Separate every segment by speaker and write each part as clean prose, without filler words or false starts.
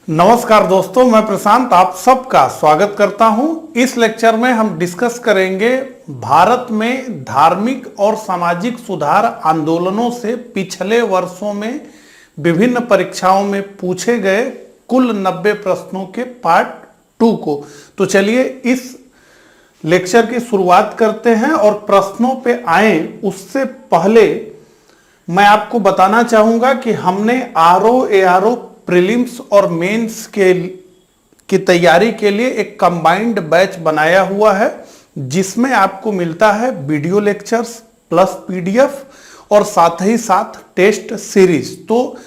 Speaker 1: नमस्कार दोस्तों, मैं प्रशांत आप सबका स्वागत करता हूं। इस लेक्चर में हम डिस्कस करेंगे भारत में धार्मिक और सामाजिक सुधार आंदोलनों से पिछले वर्षों में विभिन्न परीक्षाओं में पूछे गए कुल 90 प्रश्नों के पार्ट 2 को। तो चलिए इस लेक्चर की शुरुआत करते हैं और प्रश्नों पे आए उससे पहले मैं आपको बताना चाहूंगा कि हमने आरओ एआरओ प्रीलिम्स और मेंस की तैयारी के लिए एक कंबाइंड बैच बनाया हुआ है, जिसमें आपको मिलता है वीडियो लेक्चर्स प्लस पीडीएफ और साथ ही साथ टेस्ट सीरीज। तो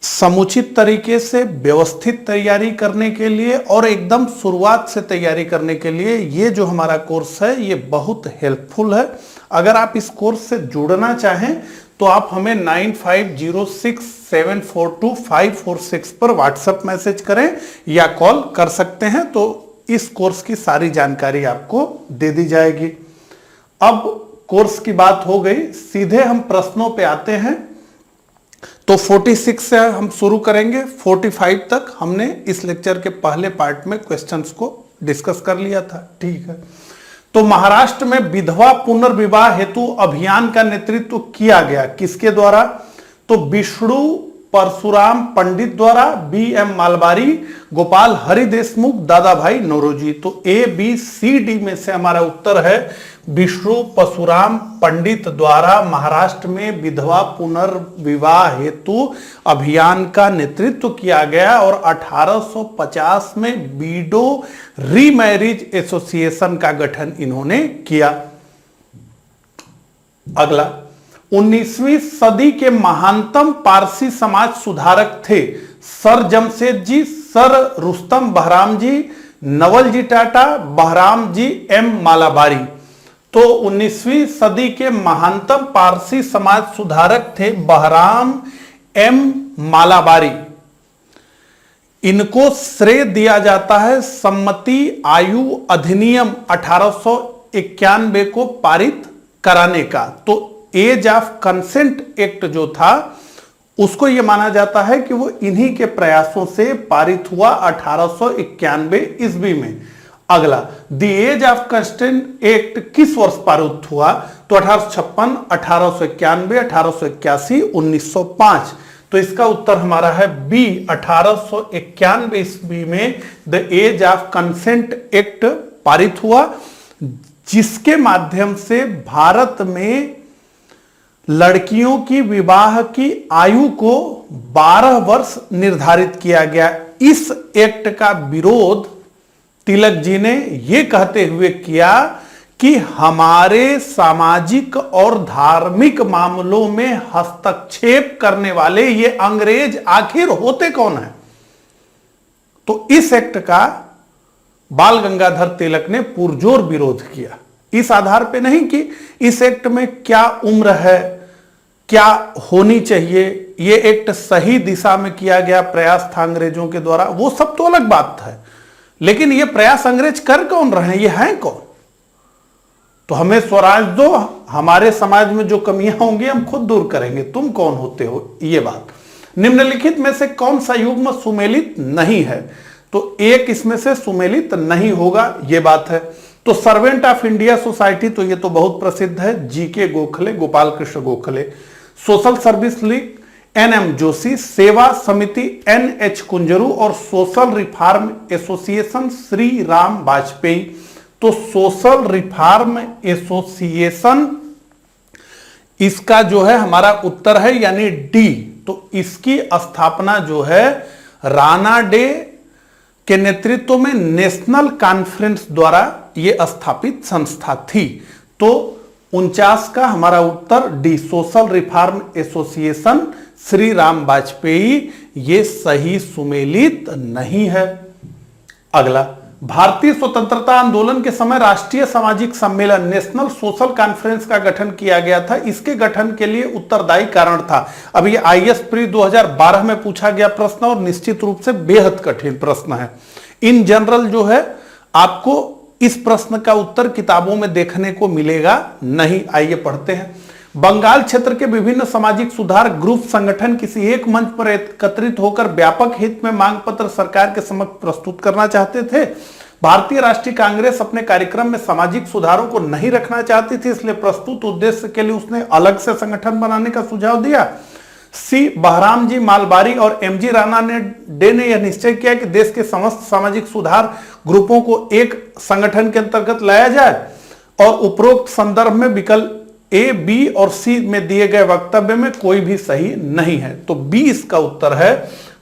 Speaker 1: समुचित तरीके से व्यवस्थित तैयारी करने के लिए और एकदम शुरुआत से तैयारी करने के लिए ये जो हमारा कोर्स है ये बहुत हेल्पफुल है। अगर आप इस कोर्स से जुड़ना चाहें तो आप हमें 9506742546 पर व्हाट्सएप मैसेज करें या कॉल कर सकते हैं, तो इस कोर्स की सारी जानकारी आपको दे दी जाएगी। अब कोर्स की बात हो गई, सीधे हम प्रश्नों पे आते हैं। तो 46 से हम शुरू करेंगे, 45 तक हमने इस लेक्चर के पहले पार्ट में क्वेश्चंस को डिस्कस कर लिया था। ठीक है, तो महाराष्ट्र में विधवा पुनर्विवाह हेतु अभियान का नेतृत्व किया गया किसके द्वारा? तो विष्णु परशुराम पंडित द्वारा, बीएम मालबारी, गोपाल हरि देशमुख, दादा भाई नौरोजी। तो ए बी सी डी में से हमारा उत्तर है विष्णु परशुराम पंडित द्वारा महाराष्ट्र में विधवा पुनर्विवाह हेतु अभियान का नेतृत्व किया गया और 1850 में बीडो रीमैरिज एसोसिएशन का गठन इन्होंने किया। अगला, 19वीं सदी के महानतम पारसी समाज सुधारक थे सर जमशेद जी, सर रुस्तम बहराम जी, नवल जी टाटा, बहराम जी, एम मालाबारी। तो 19वीं सदी के महानतम पारसी समाज सुधारक थे बहराम एम मालाबारी। इनको श्रेय दिया जाता है सम्मति आयु अधिनियम 1891 को पारित कराने का। तो एज ऑफ कंसेंट एक्ट जो था उसको यह माना जाता है कि वो इन्हीं के प्रयासों से पारित हुआ 1891 ईस्वी में। अगला, the age of consent act किस वर्ष पारित हुआ? तो 1856, 1891, 1881, 1905। तो इसका उत्तर हमारा है बी, 1891 ईस्वी में the age of consent act पारित हुआ, जिसके माध्यम से भारत में लड़कियों की विवाह की आयु को 12 वर्ष निर्धारित किया गया। इस एक्ट का विरोध तिलक जी ने यह कहते हुए किया कि हमारे सामाजिक और धार्मिक मामलों में हस्तक्षेप करने वाले ये अंग्रेज आखिर होते कौन है? तो इस एक्ट का बाल गंगाधर तिलक ने पुरजोर विरोध किया, इस आधार पे नहीं कि इस एक्ट में क्या उम्र है, क्या होनी चाहिए, ये एक्ट सही दिशा में किया गया प्रयास था अंग्रेजों के द्वारा, वो सब तो अलग बात है, लेकिन ये प्रयास अंग्रेज कर कौन रहे हैं, ये हैं कौन? तो हमें स्वराज दो, हमारे समाज में जो कमियां होंगी हम खुद दूर करेंगे, तुम कौन होते हो? ये बात। निम्नलिखित में से कौन सा युग्म सुमेलित नहीं है? तो एक इसमें से सुमेलित नहीं होगा, ये बात है। तो सर्वेंट ऑफ इंडिया सोसाइटी, तो ये तो बहुत प्रसिद्ध है, GK Gokhale, Gopal Krishna Gokhale. Social service league NM Joshi, Seva Samiti NH Kunzru और social reform association Shri Ram Vajpayee. तो सोशल रिफॉर्म एसोसिएशन इसका जो है हमारा उत्तर है, यानी डी। तो इसकी स्थापना जो है राणा डे के नेतृत्व में नेशनल कॉन्फ्रेंस द्वारा यह स्थापित संस्था थी। तो 49 का हमारा उत्तर D, social reform association Shri Ram Vajpayee, ये सही सुमेलित नहीं है। अगला, भारतीय स्वतंत्रता आंदोलन के समय राष्ट्रीय सामाजिक सम्मेलन नेशनल सोशल कॉन्फ्रेंस का गठन किया गया था। इसके गठन के लिए उत्तरदायी कारण था। अब ये आईएएस प्री 2012 में पूछा गया प्रश्न और निश्चित रूप से बेहद कठिन प्रश्न है। इन जनरल जो है आपको इस प्रश्न का उत्तर किताबों में देखने को मिलेगा नहीं। आइए पढ़ते हैं। बंगाल क्षेत्र के विभिन्न सामाजिक सुधार ग्रुप संगठन किसी एक मंच पर एकत्रित होकर व्यापक हित में मांग पत्र सरकार के समक्ष प्रस्तुत करना चाहते थे। भारतीय राष्ट्रीय कांग्रेस अपने कार्यक्रम में सामाजिक सुधारों को नहीं रखना चाहती थी, इसलिए प्रस्तुत उद्देश्य के लिए उसने अलग से संगठन बनाने का सुझाव दिया। सी बहराम जी मालबारी और एमजी राणा डे ने यह निश्चय किया कि देश के समस्त सामाजिक सुधार ग्रुपों को एक संगठन के अंतर्गत लाया जाए और उपरोक्त संदर्भ में विकल्प ए, बी और सी में दिए गए वक्तव्य में कोई भी सही नहीं है। तो बी इसका उत्तर है।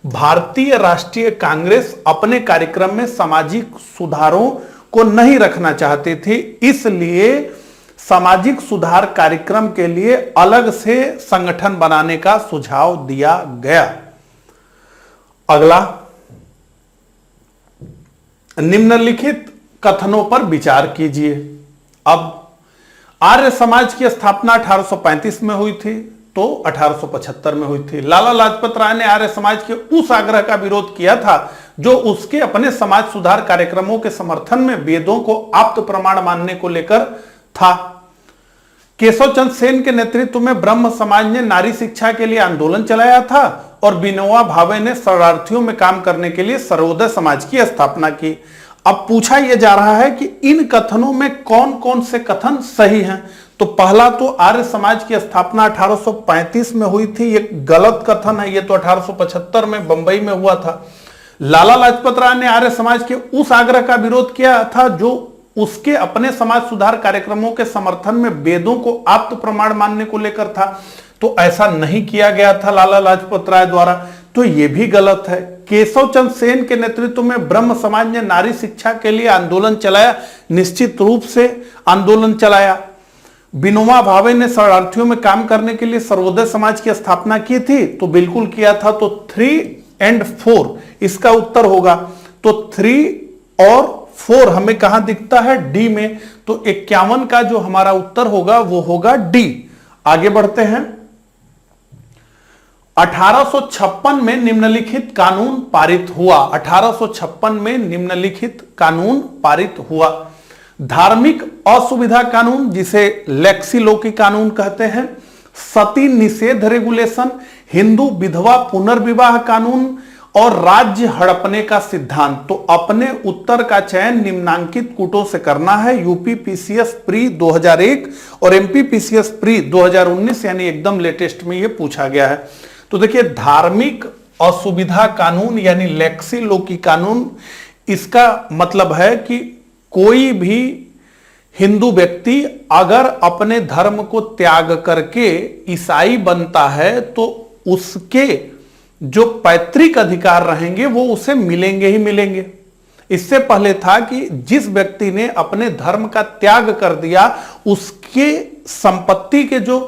Speaker 1: भारतीय राष्ट्रीय कांग्रेस अपने कार्यक्रम में सामाजिक सुधारों को नहीं रखना चाहती थी, इसलिए सामाजिक सुधार कार्यक्रम के लिए अलग से संगठन बनाने का सुझाव दिया गया। अगला, निम्नलिखित कथनों पर विचार कीजिए। अब आर्य समाज की स्थापना 1835 में हुई थी, तो 1875 में हुई थी। लाला लाजपत राय ने आर्य समाज के उस आग्रह का विरोध किया था जो उसके अपने समाज सुधार कार्यक्रमों के समर्थन में वेदों को आप्त प्रमाण मानने को लेकर था। केशव चंद्र सेन के नेतृत्व में ब्रह्म समाज ने नारी शिक्षा के लिए आंदोलन चलाया था और विनोबा भावे ने शरणार्थियों में काम करने के लिए सर्वोदय समाज की स्थापना की। अब पूछा यह जा रहा है कि इन कथनों में कौन कौन से कथन सही हैं। तो पहला तो आर्य समाज की स्थापना 1835 में हुई थी, ये गलत कथन है, ये तो 1875 में बंबई में हुआ था। लाला लाजपत राय ने आर्य समाज के उस आग्रह का विरोध किया था जो उसके अपने समाज सुधार कार्यक्रमों के समर्थन में वेदों को आप्त प्रमाण मानने को लेकर था, तो ऐसा नहीं किया गया था लाला लाजपत राय द्वारा, तो यह भी गलत है। केशव चंद्र सेन के नेतृत्व में ब्रह्म समाज ने नारी शिक्षा के लिए आंदोलन चलाया, निश्चित रूप से आंदोलन चलाया। विनोबा भावे ने शरणार्थियों में काम करने के लिए सर्वोदय समाज की स्थापना की थी, तो बिल्कुल किया था। तो 3 और 4 इसका उत्तर होगा। तो 3 और 4 हमें कहां दिखता है? डी में। तो 51 का जो हमारा उत्तर होगा वो होगा डी। आगे बढ़ते हैं। 1856 में निम्नलिखित कानून पारित हुआ। 1856 में निम्नलिखित कानून पारित हुआ। धार्मिक असुविधा कानून, जिसे लेक्सी लोकी कानून कहते हैं, सती निषेध रेगुलेशन, हिंदू विधवा पुनर्विवाह कानून और राज्य हड़पने का सिद्धांत। तो अपने उत्तर का चयन निम्नांकित कूटों से करना है। यूपी पीसीएस प्री 2001 और एमपी पीसीएस प्री 2019, यानी एकदम लेटेस्ट में यह पूछा गया है। तो देखिए, धार्मिक असुविधा कानून यानी लेक्सी लोकी कानून, इसका मतलब है कि कोई भी हिंदू व्यक्ति अगर अपने धर्म को त्याग करके ईसाई बनता है तो उसके जो पैतृक अधिकार रहेंगे वो उसे मिलेंगे ही मिलेंगे। इससे पहले था कि जिस व्यक्ति ने अपने धर्म का त्याग कर दिया उसके संपत्ति के जो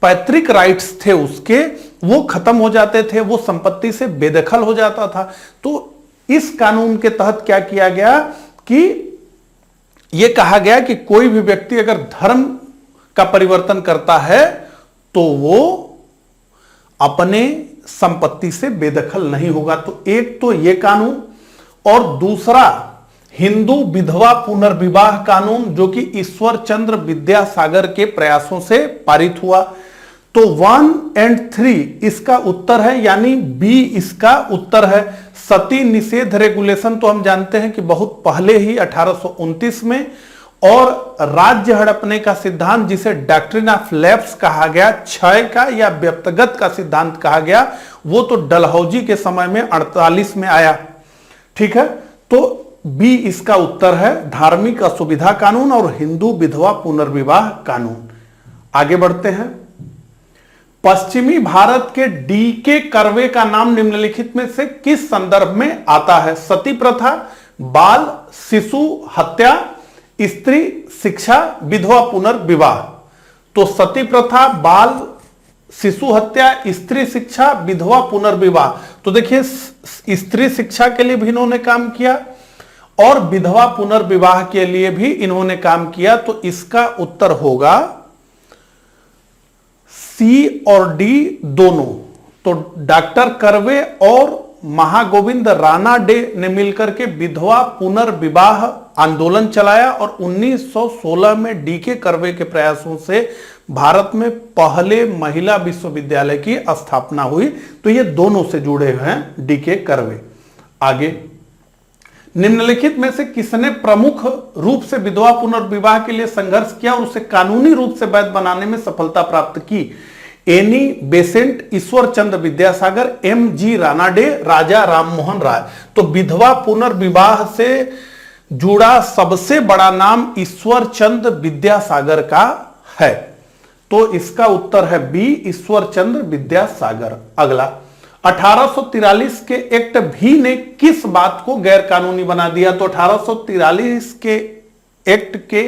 Speaker 1: पैतृक राइट्स थे उसके वो खत्म हो जाते थे, वो संपत्ति से बेदखल हो जाता था। तो इस कानून के तहत क्या किया गया कि यह कहा गया कि कोई भी व्यक्ति अगर धर्म का परिवर्तन करता है तो वो अपने संपत्ति से बेदखल नहीं होगा। तो एक तो यह कानून, और दूसरा हिंदू विधवा पुनर्विवाह कानून, जो कि ईश्वर चंद्र विद्यासागर के प्रयासों से पारित हुआ। तो 1 और 3 इसका उत्तर है, यानी बी इसका उत्तर है। सती निषेध रेगुलेशन तो हम जानते हैं कि बहुत पहले ही 1829 में, और राज्य हड़पने का सिद्धांत, जिसे डॉक्ट्रिन ऑफ लैप्स कहा गया, क्षय का या व्यक्तिगत का सिद्धांत कहा गया, वो तो डलहौजी के समय में 48 में आया। ठीक है, तो बी इसका उत्तर है, धार्मिक असुविधा कानून और हिंदू विधवा पुनर्विवाह कानून। आगे बढ़ते हैं। पश्चिमी भारत के डी.के. कर्वे का नाम निम्नलिखित में से किस संदर्भ में आता है? सती प्रथा, बाल शिशु हत्या, स्त्री शिक्षा, विधवा पुनर्विवाह। तो सती प्रथा, बाल शिशु हत्या, स्त्री शिक्षा, विधवा पुनर्विवाह। तो देखिए, स्त्री शिक्षा के लिए भी इन्होंने काम किया और विधवा पुनर्विवाह के लिए भी इन्होंने काम किया। तो इसका उत्तर होगा सी और डी दोनों। तो डॉक्टर कर्वे और महागोविंद राणा डे ने मिलकर के विधवा पुनर्विवाह आंदोलन चलाया और 1916 में डी.के. कर्वे के प्रयासों से भारत में पहले महिला विश्वविद्यालय की स्थापना हुई। तो ये दोनों से जुड़े हुए हैं डीके कर्वे। आगे, निम्नलिखित में से किसने प्रमुख रूप से विधवा पुनर्विवाह के लिए संघर्ष किया और उसे कानूनी रूप से वैध बनाने में सफलता प्राप्त की? Annie Besant, Ishwar Chandra Vidyasagar, M G Ranade, Raja Rammohan Roy. तो विधवा पुनर्विवाह से जुड़ा सबसे बड़ा नाम ईश्वर चंद्र विद्यासागर का है। तो इसका उत्तर है बी, ईश्वर चंद्र विद्यासागर। अगला, 1843 के एक्ट भी ने किस बात को गैर कानूनी बना दिया? तो 1843 के एक्ट के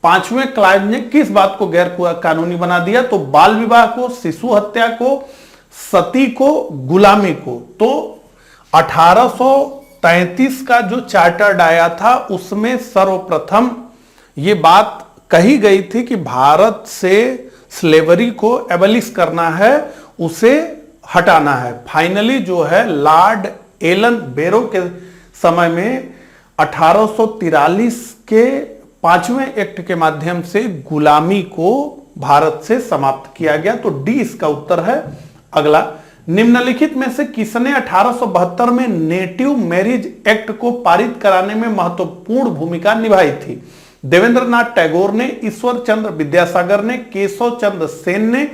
Speaker 1: 5वें क्लाज ने किस बात को गैर कानूनी बना दिया? तो बाल विवाह को, शिशु हत्या को, सती को, गुलामी को। तो 1833 का जो चार्टर्ड आया था उसमें सर्वप्रथम यह बात कही गई थी कि भारत से स्लेवरी को एबलिश करना है, उसे हटाना है। फाइनली जो है लॉर्ड एलन बेरो के समय में 1843 के 5वें एक्ट के माध्यम से गुलामी को भारत से समाप्त किया गया। तो डी इसका उत्तर है। अगला, निम्नलिखित में से किसने 1872 में नेटिव मैरिज एक्ट को पारित कराने में महत्वपूर्ण भूमिका निभाई थी? देवेंद्रनाथ टैगोर ने, ईश्वर चंद्र विद्यासागर ने, केशव चंद्र सेन ने,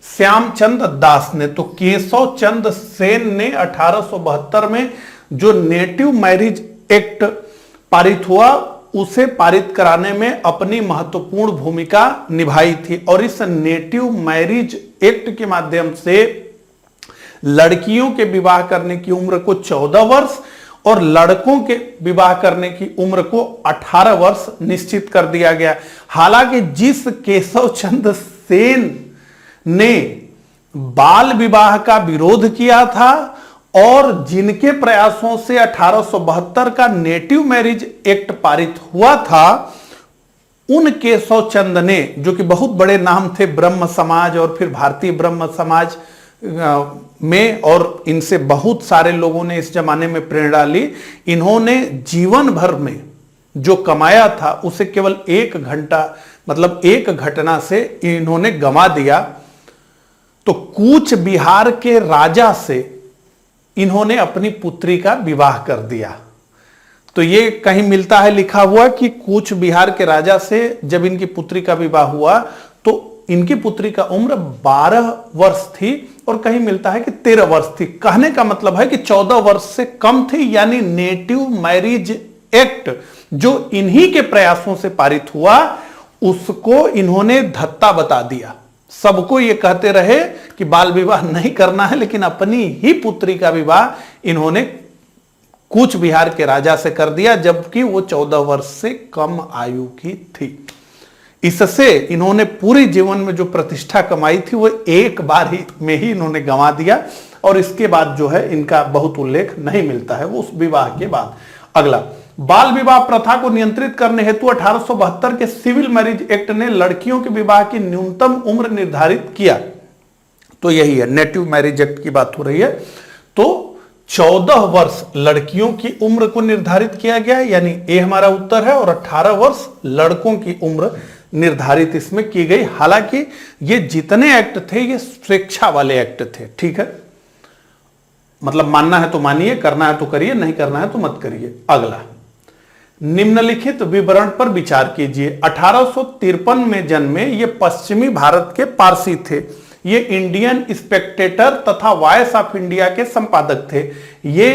Speaker 1: श्यामचंद्र दास ने। तो केशव चंद्र सेन ने 1872 में जो नेटिव मैरिज एक्ट पारित हुआ उसे पारित कराने में अपनी महत्वपूर्ण भूमिका निभाई थी। और इस नेटिव मैरिज एक्ट के माध्यम से लड़कियों के विवाह करने की उम्र को 14 वर्ष और लड़कों के विवाह करने की उम्र को 18 वर्ष निश्चित कर दिया गया। हालांकि जिस केशव चंद्र सेन ने बाल विवाह का विरोध किया था और जिनके प्रयासों से 1872 का नेटिव मैरिज एक्ट पारित हुआ था, उन केशव चंद ने, जो कि बहुत बड़े नाम थे ब्रह्म समाज और फिर भारतीय ब्रह्म समाज में, और इनसे बहुत सारे लोगों ने इस जमाने में प्रेरणा ली। इन्होंने जीवन भर में जो कमाया था उसे केवल 1 घंटा, मतलब एक घटना से इन्होंने गंवा दिया। तो कूच बिहार के राजा से इन्होंने अपनी पुत्री का विवाह कर दिया। तो ये कहीं मिलता है लिखा हुआ कि कूच बिहार के राजा से जब इनकी पुत्री का विवाह हुआ तो इनकी पुत्री का उम्र 12 वर्ष थी और कहीं मिलता है कि 13 वर्ष थी। कहने का मतलब है कि 14 वर्ष से कम थी। यानी नेटिव मैरिज एक्ट जो इन्हीं के प्रयासों से पारित हुआ उसको इन्होंने धत्ता बता दिया। सबको ये कहते रहे कि बाल विवाह नहीं करना है, लेकिन अपनी ही पुत्री का विवाह इन्होंने कूच बिहार के राजा से कर दिया, जबकि वो 14 वर्ष से कम आयु की थी। इससे इन्होंने पूरी जीवन में जो प्रतिष्ठा कमाई थी वो एक बार ही में ही इन्होंने गंवा दिया और इसके बाद जो है इनका बहुत उल्लेख नहीं मिलता है वो उस विवाह के बाद। अगला, बाल विवाह प्रथा को नियंत्रित करने हेतु 1872 के सिविल मैरिज एक्ट ने लड़कियों के विवाह की न्यूनतम उम्र निर्धारित किया। तो यही है, नेटिव मैरिज एक्ट की बात हो रही है। तो 14 वर्ष लड़कियों की उम्र को निर्धारित किया गया, यानी ए हमारा उत्तर है, और 18 वर्ष लड़कों की उम्र निर्धारित इसमें की गई। हालांकि ये जितने एक्ट थे ये स्वेच्छा वाले एक्ट थे, ठीक है, मतलब मानना है तो मानिए, करना है तो करिए, नहीं करना है तो मत करिए। अगला, निम्नलिखित विवरण पर विचार कीजिए। 1853 में जन्मे ये पश्चिमी भारत के पारसी थे। ये इंडियन स्पेक्टेटर तथा वॉइस ऑफ इंडिया के संपादक थे। ये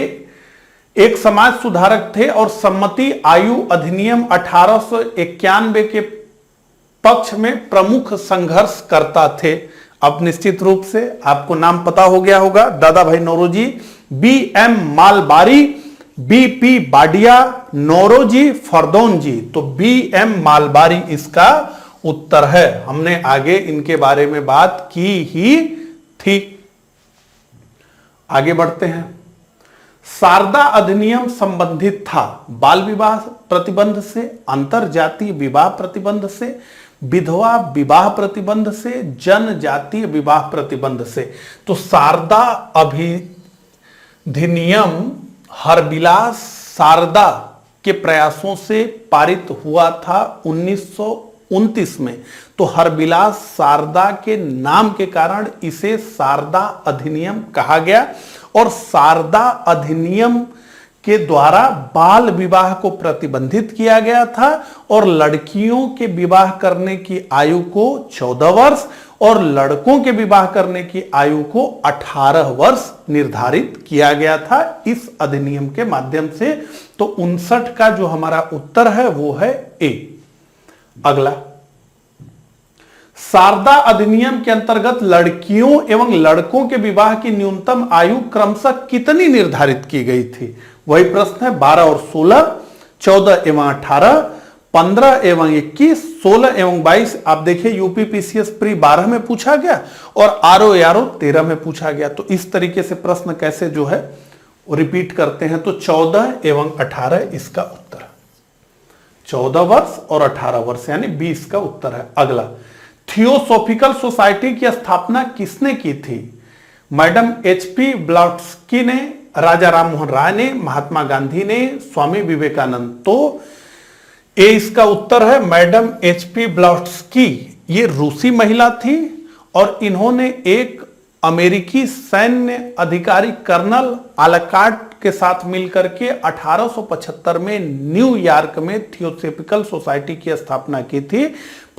Speaker 1: एक समाज सुधारक थे और सम्मति आयु अधिनियम 1891 के पक्ष में प्रमुख संघर्ष करता थे। अब निश्चित रूप से आपको नाम पता हो गया होगा, दादा भाई नौरोजी, B.M. मालबारी, B.P. बाडिया, नौरोजी, फरदौन जी। तो B.M. मालबारी इसका उत्तर है। हमने आगे इनके बारे में बात की ही थी। आगे बढ़ते हैं। शारदा अधिनियम संबंधित था बाल विवाह प्रतिबंध से, अंतरजातीय विवाह प्रतिबंध से, विधवा विवाह प्रतिबंध से, जनजातीय विवाह प्रतिबंध से। तो शारदा अधिनियम हरबिलास शारदा के प्रयासों से पारित हुआ था 19 1929 में। तो हरबिलास शारदा के नाम के कारण इसे शारदा अधिनियम कहा गया और शारदा अधिनियम के द्वारा बाल विवाह को प्रतिबंधित किया गया था और लड़कियों के विवाह करने की आयु को 14 वर्ष और लड़कों के विवाह करने की आयु को 18 वर्ष निर्धारित किया गया था इस अधिनियम के माध्यम से। तो 59 का जो हमारा उत्तर है वो है ए। अगला, शारदा अधिनियम के अंतर्गत लड़कियों एवं लड़कों के विवाह की न्यूनतम आयु क्रमशः कितनी निर्धारित की गई थी? वही प्रश्न है। 12 और 16, 14 एवं 18, 15 एवं 21, 16 एवं 22। आप देखिए यूपी पीसीएस प्री 12 में पूछा गया और आरओ एआरओ 13 में पूछा गया। तो इस तरीके से प्रश्न कैसे जो है रिपीट करते हैं। तो 14 एवं 18 इसका उत्तर है। 14 वर्ष और 18 वर्ष यानी 20 का उत्तर है। अगला, थियोसॉफिकल सोसाइटी की स्थापना किसने की थी? मैडम एचपी ब्लॉट्स्की ने, राजा राममोहन राय ने, महात्मा गांधी ने, स्वामी विवेकानंद। तो ए इसका उत्तर है मैडम एचपी ब्लॉट्स्की। ये रूसी महिला थी और इन्होंने एक अमेरिकी सैन्य अधिकारी कर्नल आलकाट के साथ मिलकर के 1875 में न्यूयॉर्क में थियोसॉफिकल सोसाइटी की स्थापना की थी।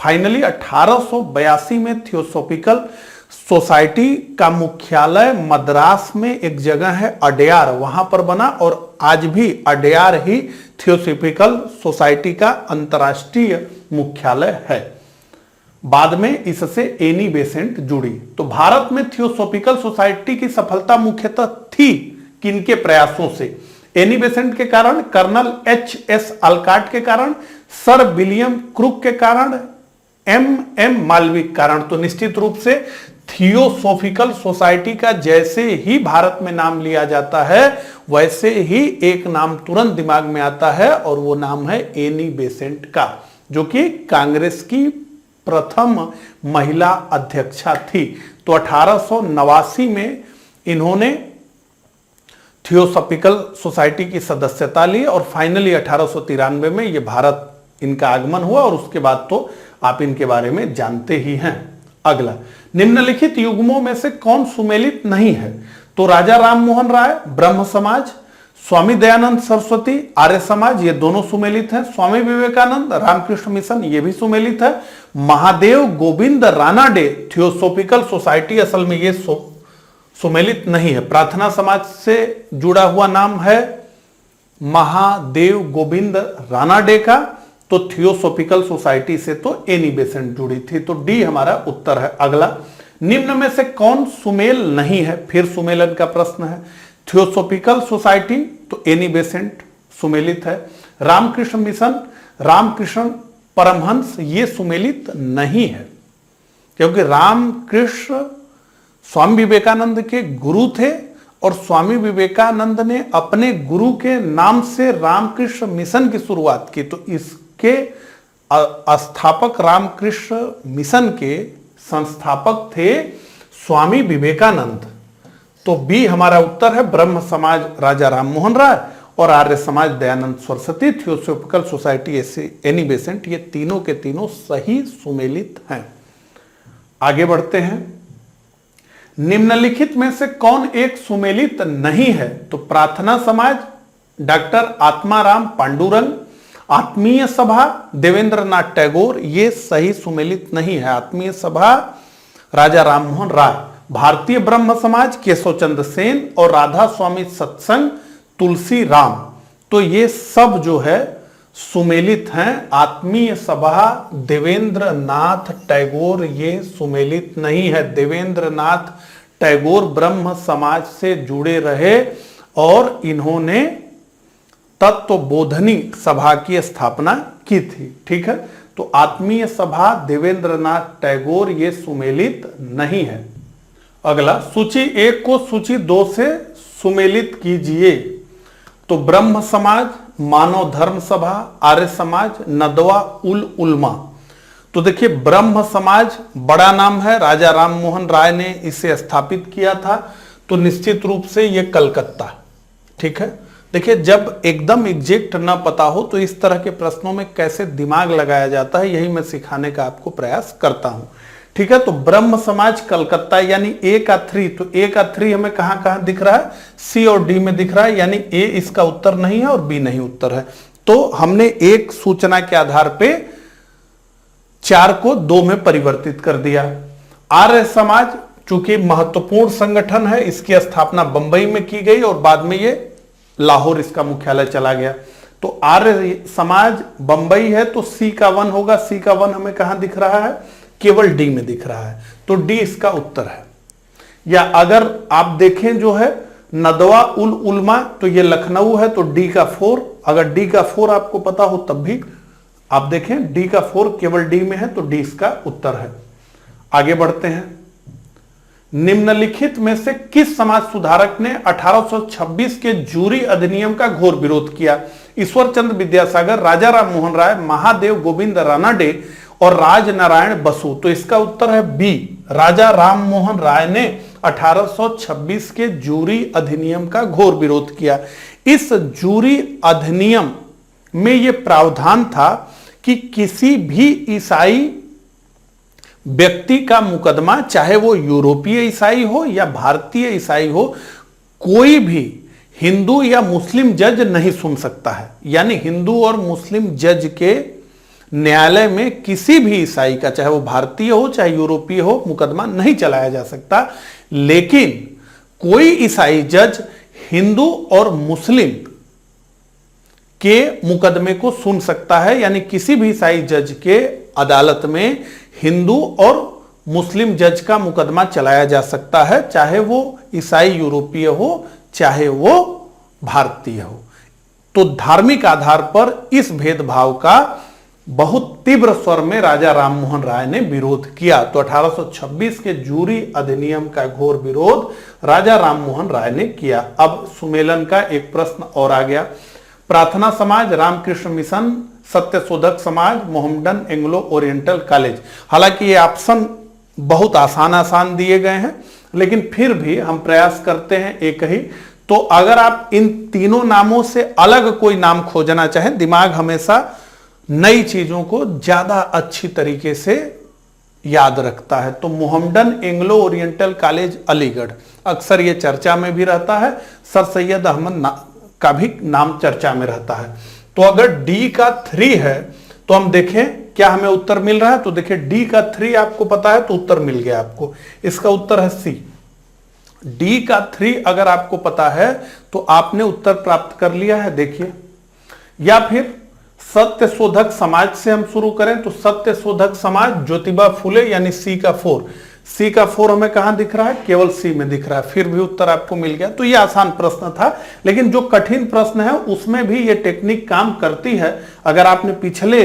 Speaker 1: फाइनली 1882 में थियोसॉफिकल सोसाइटी का मुख्यालय मद्रास में एक जगह है अडयार, वहां पर बना और आज भी अडयार ही थियोसॉफिकल सोसाइटी का अंतर्राष्ट्रीय मुख्यालय है। बाद में इससे एनी बेसेंट जुड़ी। तो भारत में थियोसॉफिकल सोसाइटी की सफलता मुख्यतः थी किनके प्रयासों से? एनी बेसेंट के कारण, कर्नल एच.एस. आलकाट के कारण, सर विलियम क्रुक के कारण, एम मालवीय के कारण। तो निश्चित रूप से थियोसॉफिकल सोसाइटी का जैसे ही भारत में नाम लिया जाता है वैसे ही एक नाम तुरंत दिमाग में आता है और वो नाम है एनी बेसेंट का, जो कि कांग्रेस की प्रथम महिला अध्यक्षा थी। तो 1889 में इन्होंने थियोसॉफिकल सोसाइटी की सदस्यता ली और फाइनली 1893 में ये भारत इनका आगमन हुआ और उसके बाद तो आप इनके बारे में जानते ही हैं। अगला, निम्नलिखित युग्मों में से कौन सुमेलित नहीं है? तो राजा राममोहन राय, ब्रह्म समाज, स्वामी दयानंद सरस्वती, आर्य समाज, ये दोनों सुमेलित हैं। स्वामी विवेकानंद, रामकृष्ण मिशन, ये भी सुमेलित है। महादेव गोविंद रानाडे थियोसॉफिकल सोसाइटी, असल में ये सुमेलित नहीं है। प्रार्थना समाज से जुड़ा हुआ नाम है महादेव गोविंद रानाडे का। तो थियोसॉफिकल सोसाइटी से तो एनी बेसेंट जुड़ी थी। तो डी हमारा उत्तर है। अगला, निम्न में से कौन सुमेल नहीं है? फिर सुमेलन का प्रश्न है। थियोसॉफिकल सोसाइटी तो एनी बेसेंट सुमेलित है। रामकृष्ण मिशन, रामकृष्ण परमहंस, ये सुमेलित नहीं है क्योंकि रामकृष्ण स्वामी विवेकानंद के गुरु थे और स्वामी विवेकानंद ने अपने गुरु के नाम से रामकृष्ण मिशन की शुरुआत की। तो इसके स्थापक रामकृष्ण मिशन के संस्थापक थे स्वामी विवेकानंद। तो बी हमारा उत्तर है। ब्रह्म समाज राजा राममोहन राय और Arya Samaj Dayanand Saraswati, theosophical society Annie Besant, ये तीनों के तीनों सही सुमेलित हैं। आगे बढ़ते हैं। निम्नलिखित में से कौन एक सुमेलित नहीं है? तो प्रार्थना समाज डॉक्टर आत्माराम पांडुरंग, आत्मीय सभा देवेंद्रनाथ टैगोर, ये सही सुमेलित नहीं है। आत्मीय सभा राजा राममोहन राय, भारतीय ब्रह्म समाज केशव चंद्र सेन और राधा स्वामी सत्संग तुलसी राम, तो ये सब जो है सुमेलित हैं। आत्मीय सभा देवेंद्रनाथ टैगोर ये सुमेलित नहीं है। देवेंद्रनाथ टैगोर ब्रह्म समाज से जुड़े रहे और इन्होंने तत्वबोधनी सभा की स्थापना की थी। ठीक है, तो आत्मीय सभा देवेंद्रनाथ टैगोर ये सुमेलित नहीं है। अगला, सूची 1 को सूची 2 से सुमेलित कीजिए। तो ब्रह्म समाज, मानव धर्म सभा, आर्य समाज, नदवा उल उलमा। तो देखिए ब्रह्म समाज बड़ा नाम है, राजा राममोहन राय ने इसे स्थापित किया था। तो निश्चित रूप से यह कलकत्ता, ठीक है। देखिए, जब एकदम एग्जैक्ट ना पता हो तो इस तरह के प्रश्नों में कैसे दिमाग लगाया जाता है, यही मैं सिखाने का आपको प्रयास करता हूं। ठीक है, तो ब्रह्म समाज कलकत्ता, यानी ए का 3, तो ए का 3 हमें कहां कहां दिख रहा है, सी और डी में दिख रहा है, यानी ए इसका उत्तर नहीं है और बी नहीं उत्तर है। तो हमने एक सूचना के आधार पे 4 को 2 में परिवर्तित कर दिया। आर्य समाज चूंकि महत्वपूर्ण संगठन है, इसकी स्थापना बंबई में की गई और बाद में ये लाहौर इसका मुख्यालय चला गया। तो आर्य समाज बंबई है, तो सी का 1 होगा। सी का 1 हमें कहां दिख रहा है, केवल डी में दिख रहा है, तो डी इसका उत्तर है। या अगर आप देखें जो है नदवा उल उलमा, तो ये लखनऊ है, तो डी का 4। अगर डी का 4 आपको पता हो तब भी आप देखें डी का 4 केवल डी में है, तो डी इसका उत्तर है। आगे बढ़ते हैं। निम्नलिखित में से किस समाज सुधारक ने 1826 के जूरी अधिनियम का घोर विरोध किया? ईश्वर चंद्र विद्यासागर, राजा राम मोहन राय, महादेव गोविंद रानाडे और राजनारायण बसु। तो इसका उत्तर है बी, राजा राम मोहन राय ने 1826 के जूरी अधिनियम का घोर विरोध किया। इस जूरी अधिनियम में यह प्रावधान था कि किसी भी ईसाई व्यक्ति का मुकदमा, चाहे वो यूरोपीय ईसाई हो या भारतीय ईसाई हो, कोई भी हिंदू या मुस्लिम जज नहीं सुन सकता है। यानी हिंदू और मुस्लिम जज के न्यायालय में किसी भी ईसाई का, चाहे वो भारतीय हो चाहे यूरोपीय हो, मुकदमा नहीं चलाया जा सकता। लेकिन कोई ईसाई जज हिंदू और मुस्लिम के मुकदमे को सुन सकता है। यानी किसी भी ईसाई जज के अदालत में हिंदू और मुस्लिम जज का मुकदमा चलाया जा सकता है, चाहे वो ईसाई यूरोपीय हो चाहे वो भारतीय हो। तो धार्मिक आधार पर इस भेदभाव का बहुत तीव्र स्वर में राजा राम मोहन राय ने विरोध किया। तो 1826 के जूरी अधिनियम का घोर विरोध राजा राम मोहन राय ने किया। अब सुमेलन का एक प्रश्न और आ गया। प्रार्थना समाज, Ramakrishna mission, Satyashodhak Samaj, Mohammedan Anglo oriental college. हालांकि ये ऑप्शन बहुत आसान दिए गए हैं, लेकिन फिर भी हम प्रयास करते हैं एक ही। तो अगर आप इन तीनों नामों से अलग कोई नाम खोजना चाहें, दिमाग हमेशा नई चीजों को ज्यादा अच्छी तरीके से याद रखता है। तो Mohammedan Anglo oriental college Aligarh, अक्सर ये चर्चा में भी रहता है। सर सैयद अहमद का भी नाम चर्चा में रहता है। तो अगर डी का 3 है तो हम देखें क्या हमें उत्तर मिल रहा है। तो देखिए डी का 3 आपको पता है तो उत्तर मिल गया आपको। इसका उत्तर है सी। डी का 3 अगर आपको पता है तो आपने उत्तर प्राप्त कर लिया है। देखिए, या फिर सत्य शोधक समाज से हम शुरू करें तो सत्य शोधक समाज ज्योतिबा फुले, यानी सी का 4। सी का 4 हमें कहां दिख रहा है, केवल सी में दिख रहा है। फिर भी उत्तर आपको मिल गया। तो यह आसान प्रश्न था, लेकिन जो कठिन प्रश्न है उसमें भी ये टेक्निक काम करती है। अगर आपने पिछले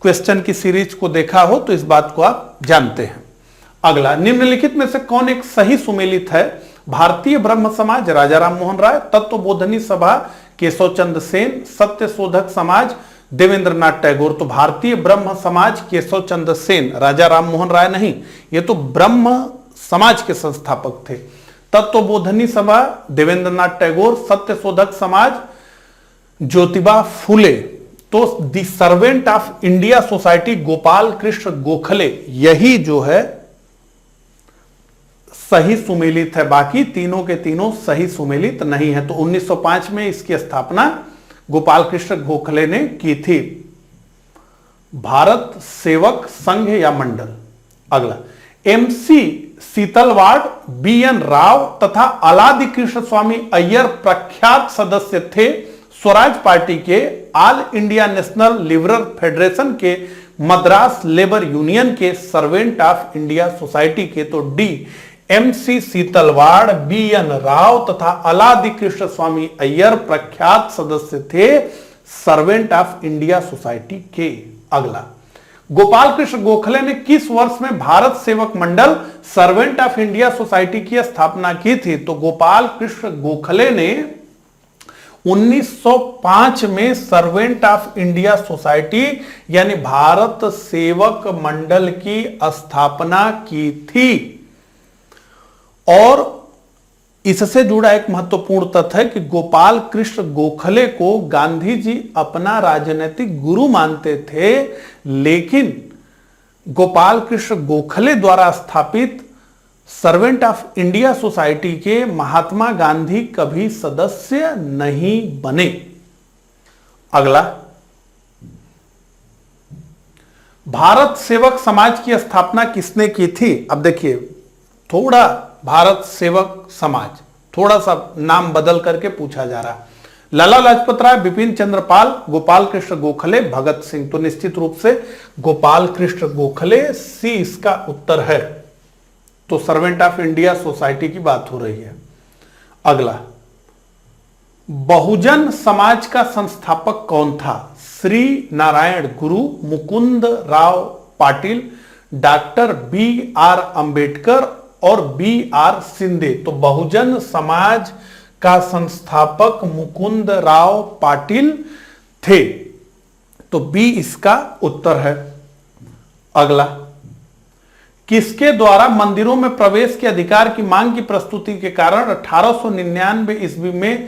Speaker 1: क्वेश्चन की सीरीज को देखा हो तो इस बात को आप जानते हैं। अगला, निम्नलिखित में से कौन एक सही सुमेलित है? भारतीय ब्रह्म समाज, राजा राम मोहन राय, तत्वबोधनी सभा, केशव चंद्र सेन, सत्य शोधक समाज, देवेंद्रनाथ टैगोर। तो भारतीय ब्रह्म समाज केशव चंद्र सेन, राजा राम मोहन राय नहीं, ये तो ब्रह्म समाज के संस्थापक थे। तत्वबोधनी सभा देवेंद्रनाथ टैगोर, सत्य शोधक समाज ज्योतिबा फुले। तो the servant of India society Gopal Krishna Gokhale, यही जो है सही सुमेलित है। बाकी तीनों के तीनों सही सुमेलित नहीं है। तो 1905 में इसकी स्थापना गोपाल कृष्ण गोखले ने की थी। भारत सेवक संघ या मंडल। अगला, एमसी सीतलवाड़, बीएन राव तथा अलादि कृष्ण स्वामी अय्यर प्रख्यात सदस्य थे स्वराज पार्टी के, all India national liberal federation के, मद्रास लेबर यूनियन के, सर्वेंट ऑफ इंडिया सोसाइटी के। तो D, MC Setalvad, BN Rao तथा अलादि कृष्ण स्वामी अय्यर प्रख्यात सदस्य थे सर्वेंट ऑफ इंडिया सोसाइटी के। अगला, गोपाल कृष्ण गोखले ने किस वर्ष में भारत सेवक मंडल सर्वेंट ऑफ इंडिया सोसाइटी की स्थापना की थी? तो गोपाल कृष्ण गोखले ने 1905 में सर्वेंट ऑफ इंडिया सोसाइटी यानी भारत सेवक मंडल की स्थापना की थी। और इससे जुड़ा एक महत्वपूर्ण तथ्य है कि गोपाल कृष्ण गोखले को गांधी जी अपना राजनीतिक गुरु मानते थे, लेकिन गोपाल कृष्ण गोखले द्वारा स्थापित सर्वेंट ऑफ इंडिया सोसाइटी के महात्मा गांधी कभी सदस्य नहीं बने। अगला, भारत सेवक समाज की स्थापना किसने की थी? अब देखिए, थोड़ा भारत सेवक समाज थोड़ा सा नाम बदल करके पूछा जा रहा है। लाला लाजपत राय, बिपिन चंद्र पाल, गोपाल कृष्ण गोखले, भगत सिंह। तो निश्चित रूप से गोपाल कृष्ण गोखले, सी इसका उत्तर है। तो सर्वेंट ऑफ इंडिया सोसाइटी की बात हो रही है। अगला, बहुजन समाज का संस्थापक कौन था? Shri Narayana Guru, Mukund Rao Patil, doctor B R Ambedkar और बी आर शिंदे। तो बहुजन समाज का संस्थापक मुकुंद राव पाटिल थे। तो बी इसका उत्तर है। अगला, किसके द्वारा मंदिरों में प्रवेश के अधिकार की मांग की प्रस्तुति के कारण 1899 ईस्वी में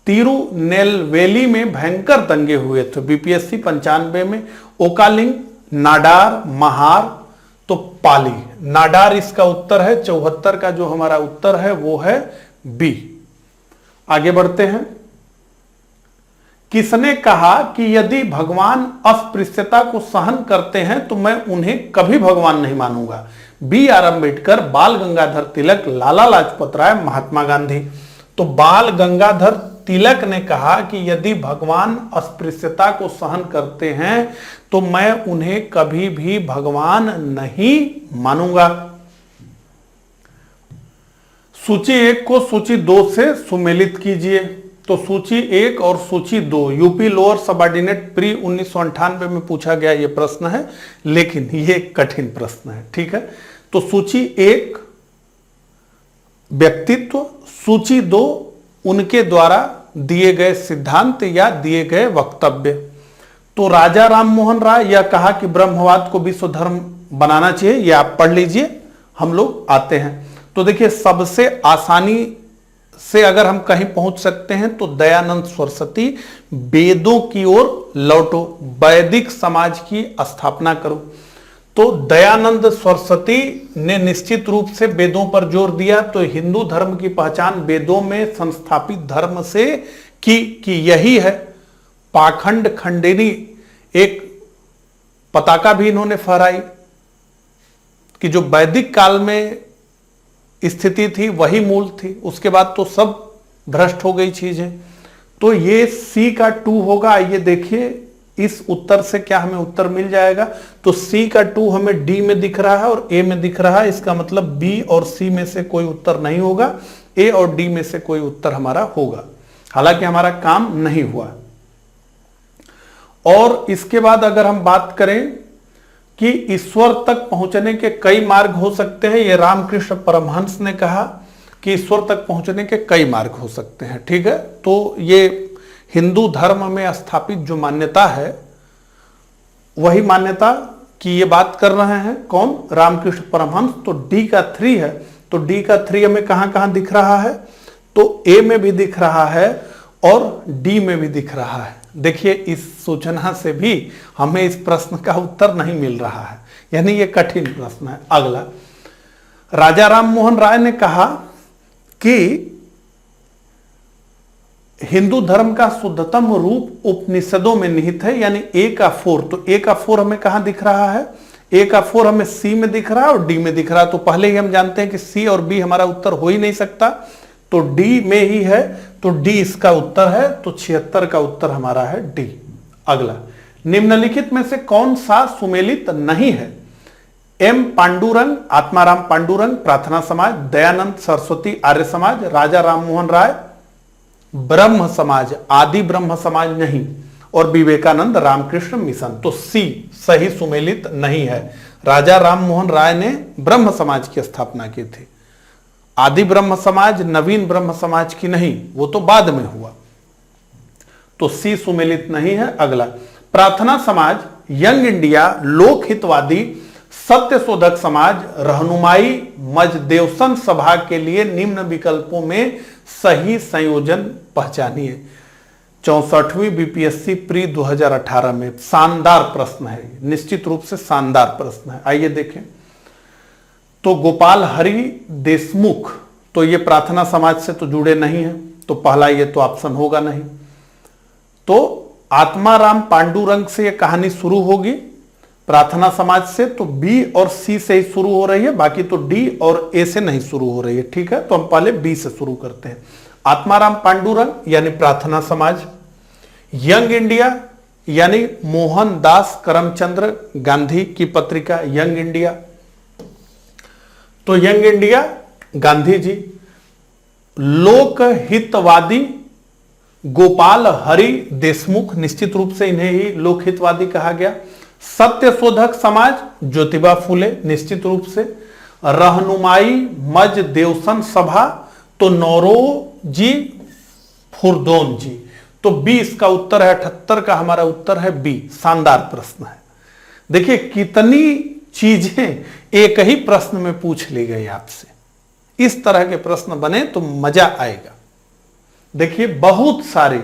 Speaker 1: तिरुनेलवेली में भयंकर दंगे हुए थे? बीपीएससी 95 में ओकालिंग, नाडार, महार। तो पाली, नाडार इसका उत्तर है। 74 का जो हमारा उत्तर है वो है बी। आगे बढ़ते हैं। किसने कहा कि यदि भगवान अस्पृश्यता को सहन करते हैं तो मैं उन्हें कभी भगवान नहीं मानूंगा? बी आर अंबेडकर, बाल गंगाधर तिलक, लाला लाजपत राय, महात्मा गांधी। तो बाल गंगाधर तिलक ने कहा कि यदि भगवान अस्पृश्यता को सहन करते हैं तो मैं उन्हें कभी भी भगवान नहीं मानूंगा। सूची 1 को सूची 2 से सुमेलित कीजिए। तो सूची 1 और सूची 2 यूपी लोअर सबऑर्डिनेट प्री 1998 में पूछा गया यह प्रश्न है, लेकिन यह कठिन प्रश्न है। ठीक है, तो सूची 1 व्यक्तित्व, सूची 2 उनके द्वारा दिए गए सिद्धांत या दिए गए वक्तव्य। तो राजा राम मोहन राय यह कहा कि ब्रह्मवाद को विश्व धर्म बनाना चाहिए, यह आप पढ़ लीजिए। हम लोग आते हैं। तो देखिए, सबसे आसानी से अगर हम कहीं पहुंच सकते हैं तो दयानंद सरस्वती, वेदों की ओर लौटो, वैदिक समाज की स्थापना करो। तो दयानंद सरस्वती ने निश्चित रूप से वेदों पर जोर दिया। तो हिंदू धर्म की पहचान वेदों में संस्थापित धर्म से की यही है। पाखंड खंडिनी एक पताका भी इन्होंने फहराई कि जो वैदिक काल में स्थिति थी वही मूल थी, उसके बाद तो सब भ्रष्ट हो गई चीजें। तो ये सी का 2 होगा। आइए देखिए इस उत्तर से क्या हमें उत्तर मिल जाएगा। तो सी का 2 हमें डी में दिख रहा है और ए में दिख रहा है। इसका मतलब बी और सी में से कोई उत्तर नहीं होगा, ए और डी में से कोई उत्तर हमारा होगा। हालांकि हमारा काम नहीं हुआ। और इसके बाद अगर हम बात करें कि ईश्वर तक पहुंचने के कई मार्ग हो सकते हैं, ये रामकृष्ण परमहंस ने कहा कि ईश्वर तक पहुंचने के कई मार्ग हो सकते हैं। ठीक है, तो ये हिंदू धर्म में स्थापित जो मान्यता है वही मान्यता की ये बात कर रहे हैं। कौन? रामकृष्ण परमहंस। तो डी का 3 है। तो डी का 3 हमें कहां कहां दिख रहा है? तो ए में भी दिख रहा है और डी में भी दिख रहा है। देखिए, इस सूचना से भी हमें इस प्रश्न का उत्तर नहीं मिल रहा है, यानी ये कठिन प्रश्न है। अगला, राजा राम मोहन राय ने कहा कि हिंदू धर्म का शुद्धतम रूप उपनिषदों में निहित है, यानी ए का 4। तो ए का 4 हमें कहां दिख रहा है? ए का 4 हमें सी में दिख रहा है और डी में दिख रहा है। तो पहले ही हम जानते हैं कि सी और बी हमारा उत्तर हो ही नहीं सकता, तो डी में ही है। तो डी इसका उत्तर है। तो 76 का उत्तर हमारा है डी। अगला, निम्नलिखित में से कौन सा सुमेलित नहीं है? एम पांडुरंग, आत्माराम पांडुरंग, प्रार्थना समाज, दयानंद सरस्वती आर्य समाज, राजा राम मोहन राय ब्रह्म समाज, आदि ब्रह्म समाज नहीं, और विवेकानंद रामकृष्ण मिशन। तो सी सही सुमेलित नहीं है। राजा राम मोहन राय ने ब्रह्म समाज की स्थापना की थी। आदि ब्रह्म समाज, नवीन ब्रह्म समाज की नहीं, वो तो बाद में हुआ। तो सी सुमेलित नहीं है। अगला, प्रार्थना समाज, यंग इंडिया, लोक हितवादी, सत्य शोधक समाज रहनुमाई मजदेवसन सभा के लिए निम्न विकल्पों में सही संयोजन पहचानिए। 64वीं बीपीएससी प्री 2018 में शानदार प्रश्न है, निश्चित रूप से शानदार प्रश्न है। आइए देखें। तो गोपाल हरि देशमुख, तो ये प्रार्थना समाज से तो जुड़े नहीं है, तो पहला ये तो ऑप्शन होगा नहीं। तो आत्माराम पांडुरंग से ये कहानी शुरू होगी प्रार्थना समाज से, तो बी और सी से ही शुरू हो रही है, बाकी तो डी और ए से नहीं शुरू हो रही है। ठीक है, तो हम पहले बी से शुरू करते हैं। आत्माराम पांडुरंग यानी प्रार्थना समाज, यंग इंडिया यानी मोहनदास करमचंद्र गांधी की पत्रिका यंग इंडिया, तो यंग इंडिया गांधी जी। लोकहितवादी गोपाल हरि देशमुख, निश्चित रूप से इन्हें ही लोकहितवादी कहा गया। सत्य शोधक समाज ज्योतिबा फुले, निश्चित रूप से। रहनुमाई मज देवसन सभा, तो नौरोजी फुरदोन जी। तो 20 का उत्तर है, 78 का हमारा उत्तर है बी। शानदार प्रश्न है। देखिए कितनी चीजें एक ही प्रश्न में पूछ ली गई आपसे। इस तरह के प्रश्न बने तो मजा आएगा। देखिए बहुत सारी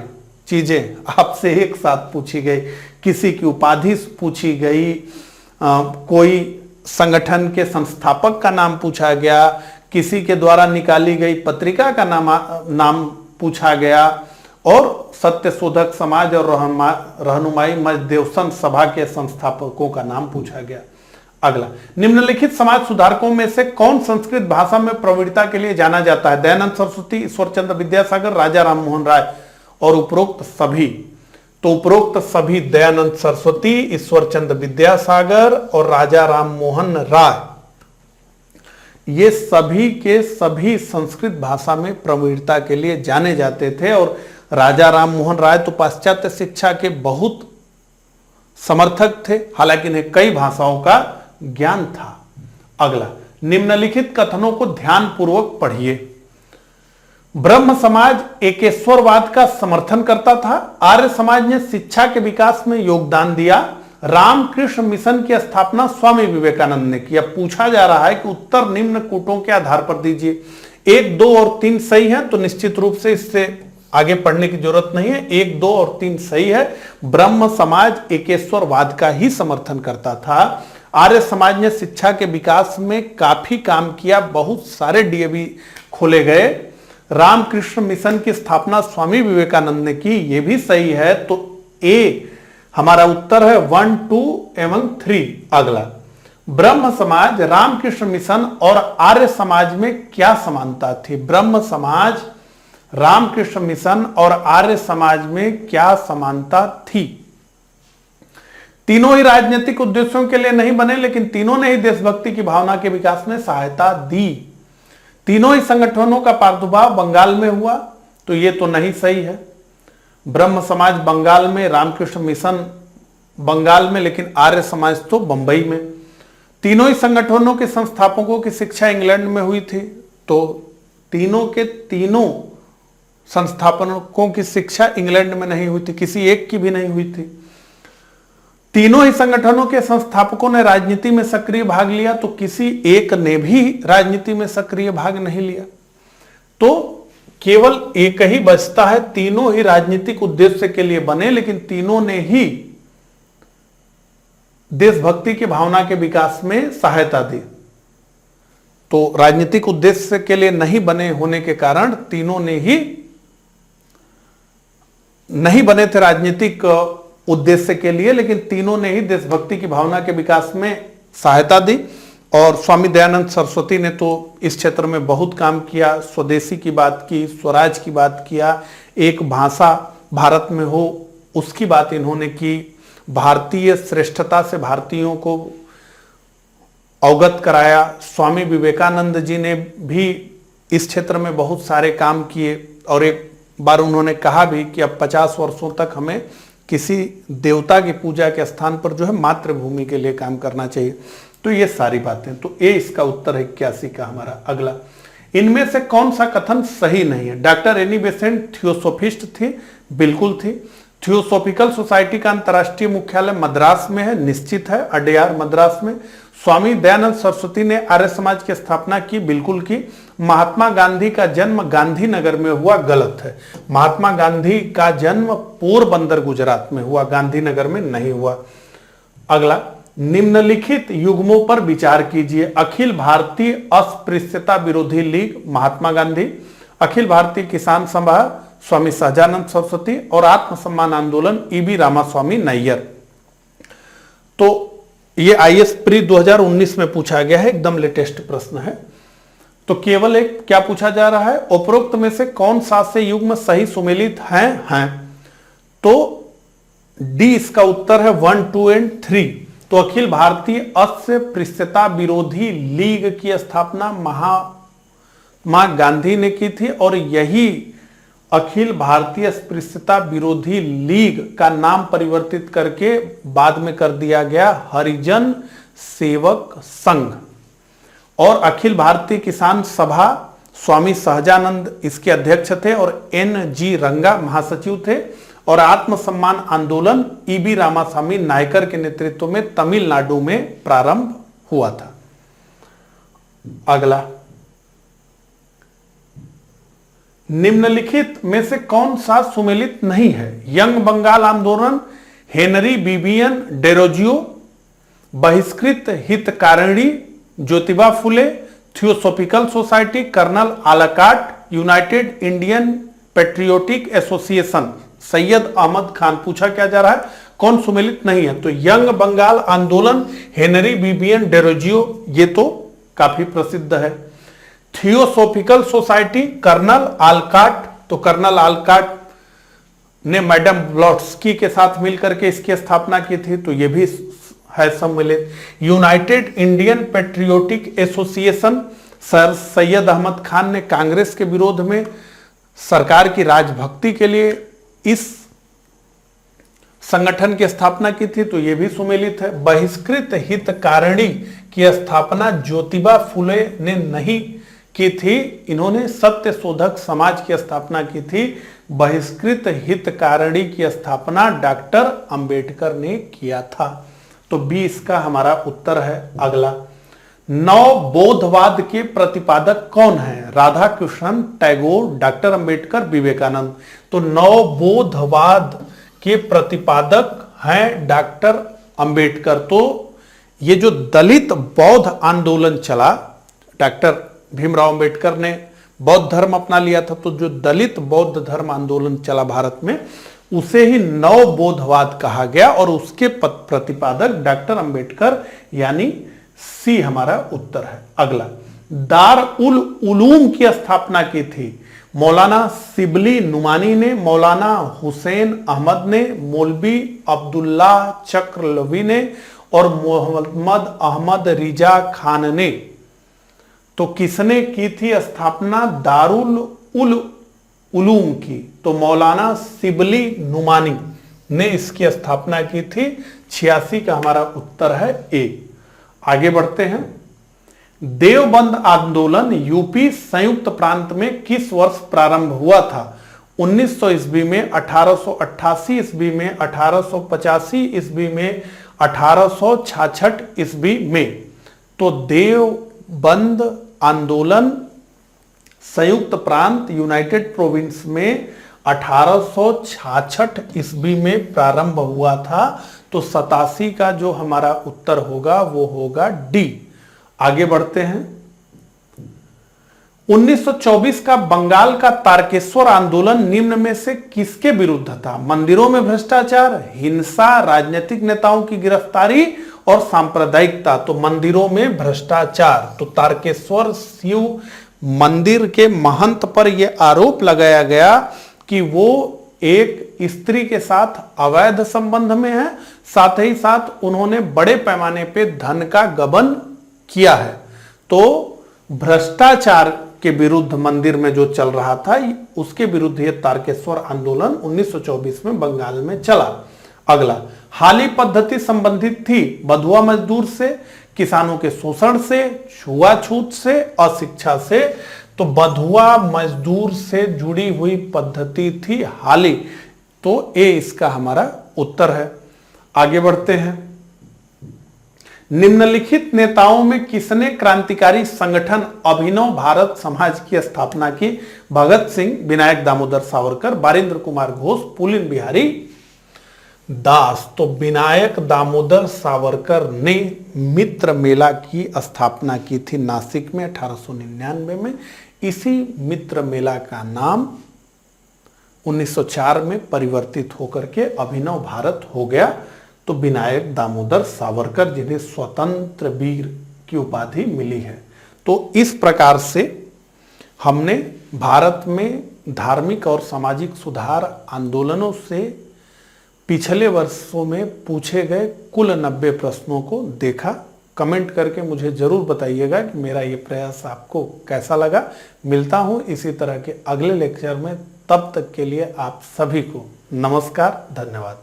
Speaker 1: चीजें आपसे एक साथ पूछी गई, किसी की उपाधि पूछी गई, कोई संगठन के संस्थापक का नाम पूछा गया, किसी के द्वारा निकाली गई पत्रिका का नाम पूछा गया, और सत्य शोधक समाज और रहनुमाई मजदेवसन सभा के संस्थापकों का नाम पूछा गया। अगला, निम्नलिखित समाज सुधारकों में से कौन संस्कृत भाषा में प्रवीणता के लिए जाना जाता है? दयानंद सरस्वती, ईश्वरचंद्र विद्यासागर, राजा राम मोहन राय और उपरोक्त सभी। तो उपरोक्त सभी दयानंद सरस्वती, ईश्वरचंद्र विद्यासागर और राजा राम मोहन राय, ये सभी के सभी संस्कृत भाषा में प्रवीणता के लिए जाने जाते थे। और राजा राम मोहन राय तो पाश्चात्य शिक्षा के बहुत समर्थक थे, हालांकि इन्हें कई भाषाओं का ज्ञान था। अगला, निम्नलिखित कथनों को ध्यानपूर्वक पढ़िए। ब्रह्म समाज एकेश्वरवाद का समर्थन करता था। आर्य समाज ने शिक्षा के विकास में योगदान दिया। रामकृष्ण मिशन की स्थापना स्वामी विवेकानंद ने किया। पूछा जा रहा है कि उत्तर निम्न कूटों के आधार पर दीजिए। 1, 2 और 3 सही है, तो निश्चित रूप से इससे आगे पढ़ने की जरूरत नहीं है। 1, 2 और 3 सही है। ब्रह्म समाज एकेश्वरवाद का ही समर्थन करता था। आर्य समाज ने शिक्षा के विकास में काफी काम किया, बहुत सारे डीएवी खोले गए। रामकृष्ण मिशन की स्थापना स्वामी विवेकानंद ने की, यह भी सही है। तो ए हमारा उत्तर है 1, 2 एवं 3। अगला, ब्रह्म समाज, रामकृष्ण मिशन और आर्य समाज में क्या समानता थी? ब्रह्म समाज, रामकृष्ण मिशन और आर्य समाज में क्या समानता थी? तीनों ही राजनीतिक उद्देश्यों के लिए नहीं बने, लेकिन तीनों ने ही देशभक्ति की भावना के विकास में सहायता दी। तीनों ही संगठनों का प्रादुर्भाव बंगाल में हुआ, तो यह तो नहीं सही है। ब्रह्म समाज बंगाल में, रामकृष्ण मिशन बंगाल में, लेकिन आर्य समाज तो बंबई में। तीनों ही संगठनों के संस्थापकों की शिक्षा इंग्लैंड में हुई थी, तो तीनों के तीनों संस्थापकों की शिक्षा इंग्लैंड में नहीं हुई थी, किसी एक की भी नहीं हुई थी। तीनों ही संगठनों के संस्थापकों ने राजनीति में सक्रिय भाग लिया, तो किसी एक ने भी राजनीति में सक्रिय भाग नहीं लिया। तो केवल एक ही बचता है, तीनों ही राजनीतिक उद्देश्य के लिए बने, लेकिन तीनों ने ही देशभक्ति की भावना के विकास में सहायता दी। तो राजनीतिक उद्देश्य के लिए नहीं बने होने के कारण तीनों ने ही नहीं बने थे राजनीतिक उद्देश्य के लिए, लेकिन तीनों ने ही देशभक्ति की भावना के विकास में सहायता दी। और स्वामी दयानंद सरस्वती ने तो इस क्षेत्र में बहुत काम किया, स्वदेशी की बात की, स्वराज की बात किया, एक भाषा भारत में हो उसकी बात इन्होंने की, भारतीय श्रेष्ठता से भारतीयों को अवगत कराया। स्वामी विवेकानंद जी ने भी इस क्षेत्र में बहुत सारे काम किए, और एक बार उन्होंने कहा भी कि अब 50 वर्षों तक हमें किसी देवता की पूजा के स्थान पर जो है मातृभूमि के लिए काम करना चाहिए। तो ये सारी बातें, तो ए इसका उत्तर है 81 का हमारा। अगला, इनमें से कौन सा कथन सही नहीं है? डॉक्टर एनी बेसेंट थियोसोफिस्ट थी, बिल्कुल थी। थियोसोफिकल सोसाइटी का अंतर्राष्ट्रीय मुख्यालय मद्रास में है, निश्चित है, अडयार मद्रास में। स्वामी दयानंद सरस्वती ने आर्य समाज की स्थापना की, बिल्कुल की। महात्मा गांधी का जन्म गांधीनगर में हुआ, गलत है। महात्मा गांधी का जन्म पोरबंदर गुजरात में हुआ, गांधीनगर में नहीं हुआ। अगला, निम्नलिखित युग्मों पर विचार कीजिए। अखिल भारतीय अस्पृश्यता विरोधी लीग महात्मा गांधी, अखिल भारतीय किसान सभा स्वामी सहजानंद सरस्वती और आत्मसम्मान आंदोलन ईबी रामास्वामी नैयर। तो ये आईएएस प्री 2019 में पूछा गया है, एकदम लेटेस्ट प्रश्न है। तो केवल एक क्या पूछा जा रहा है, उपरोक्त में से कौन सा से युग्म सही सुमेलित हैं? तो डी इसका उत्तर है 1, 2 एंड 3। तो अखिल भारतीय अस्पृश्यता विरोधी लीग की स्थापना महात्मा गांधी ने की थी और यही अखिल भारतीय अस्पृश्यता विरोधी लीग का नाम परिवर्तित करके बाद में कर दिया गया हरिजन सेवक संघ। और अखिल भारतीय किसान सभा स्वामी सहजानंद इसके अध्यक्ष थे और एन.जी. रंगा महासचिव थे। और आत्मसम्मान आंदोलन ईबी रामास्वामी नायकर के नेतृत्व में तमिलनाडु में प्रारंभ हुआ था। अगला, निम्नलिखित में से कौन सा सुमेलित नहीं है? यंग बंगाल आंदोलन, Henry Vivian Derozio, Bahishkrit Hitkarini, Jyotiba Phule, theosophical society, colonel Olcott, United Indian patriotic association, Syed Ahmed Khan. पूछा क्या जा रहा है, कौन सुमेलित नहीं है? तो यंग बंगाल आंदोलन, हेनरी बिबियन डेरोजियो, ये तो काफी प्रसिद्ध है। थियोसॉफिकल सोसाइटी, कर्नल आलकाट, तो कर्नल आलकाट ने मैडम ब्लॉट्स्की के साथ मिलकर के इसकी स्थापना की थी, तो यह भी है सम्मिलित। United Indian patriotic association, sir Syed Ahmed Khan ने कांग्रेस के विरोध में सरकार की राजभक्ति के लिए इस संगठन की स्थापना की थी, तो यह भी सुमेलित है। बहिष्कृत हितकारिणी की स्थापना ज्योतिबा फुले ने नहीं की थी, इन्होंने सत्य शोधक समाज की स्थापना की थी। बहिष्कृत हितकारिणी की स्थापना डॉक्टर अंबेडकर ने किया था। तो बी इसका हमारा उत्तर है। अगला, नवबोधवाद के प्रतिपादक कौन है? राधा कृष्णन, टैगोर, डॉक्टर अंबेडकर, विवेकानंद। तो नवबोधवाद के प्रतिपादक हैं डॉक्टर अंबेडकर। तो ये जो दलित बौद्ध आंदोलन चला, डॉक्टर भीमराव अंबेडकर ने बौद्ध धर्म अपना लिया था, तो जो दलित बौद्ध धर्म आंदोलन चला भारत में, उसे ही नवबोधवाद कहा गया और उसके प्रतिपादक डॉक्टर अंबेडकर, यानी सी हमारा उत्तर है। अगला, दार उल उलूम की स्थापना की थी मौलाना शिबली नुमानी ने, मौलाना हुसैन अहमद ने, मौलवी अब्दुल्ला चक्रलवी ने और मोहम्मद अहमद रिजा खान ने। तो किसने की थी स्थापना दारुल उल उलूम की? तो मौलाना शिबली नुमानी ने इसकी स्थापना की थी। 86 का हमारा उत्तर है ए। आगे बढ़ते हैं। देवबंद आंदोलन यूपी संयुक्त प्रांत में किस वर्ष प्रारंभ हुआ था? 1900 ईस्वी में, 1888 ईस्वी में, 1885 ईस्वी में, 1866 ईस्वी में। तो देवबंद आंदोलन संयुक्त प्रांत यूनाइटेड प्रोविंस में 1866 ईस्वी में प्रारंभ हुआ था। तो 87 का जो हमारा उत्तर होगा वो होगा डी। आगे बढ़ते हैं। 1924 का बंगाल का तारकेश्वर आंदोलन निम्न में से किसके विरुद्ध था? मंदिरों में भ्रष्टाचार, हिंसा, राजनीतिक नेताओं की गिरफ्तारी और सांप्रदायिकता। तो मंदिरों में भ्रष्टाचार। तो तारकेश्वर शिव मंदिर के महंत पर यह आरोप लगाया गया कि वो एक स्त्री के साथ अवैध संबंध में है, साथ ही साथ उन्होंने बड़े पैमाने पे धन का गबन किया है। तो भ्रष्टाचार के विरुद्ध मंदिर में जो चल रहा था, उसके विरुद्ध यह तारकेश्वर आंदोलन 1924 में बंगाल में चला। अगला, हाली पद्धति संबंधित थी बधुआ मजदूर से, किसानों के शोषण से, छुआछूत से, अशिक्षा से। तो बधुआ मजदूर से जुड़ी हुई पद्धति थी हाली। तो ए इसका हमारा उत्तर है। आगे बढ़ते हैं। निम्नलिखित नेताओं में किसने क्रांतिकारी संगठन अभिनव भारत समाज की स्थापना की? भगत सिंह, विनायक दामोदर सावरकर, बारिंद्र कुमार घोष, पुलिन बिहारी दास। तो विनायक दामोदर सावरकर ने मित्र मेला की स्थापना की थी नासिक में 1899 में। इसी मित्र मेला का नाम 1904 में परिवर्तित होकर के अभिनव भारत हो गया। तो विनायक दामोदर सावरकर, जिन्हें स्वतंत्र वीर की उपाधि मिली है। तो इस प्रकार से हमने भारत में धार्मिक और सामाजिक सुधार आंदोलनों से पिछले वर्षों में पूछे गए कुल 90 प्रश्नों को देखा। कमेंट करके मुझे जरूर बताइएगा कि मेरा ये प्रयास आपको कैसा लगा। मिलता हूं इसी तरह के अगले लेक्चर में, तब तक के लिए आप सभी को नमस्कार, धन्यवाद।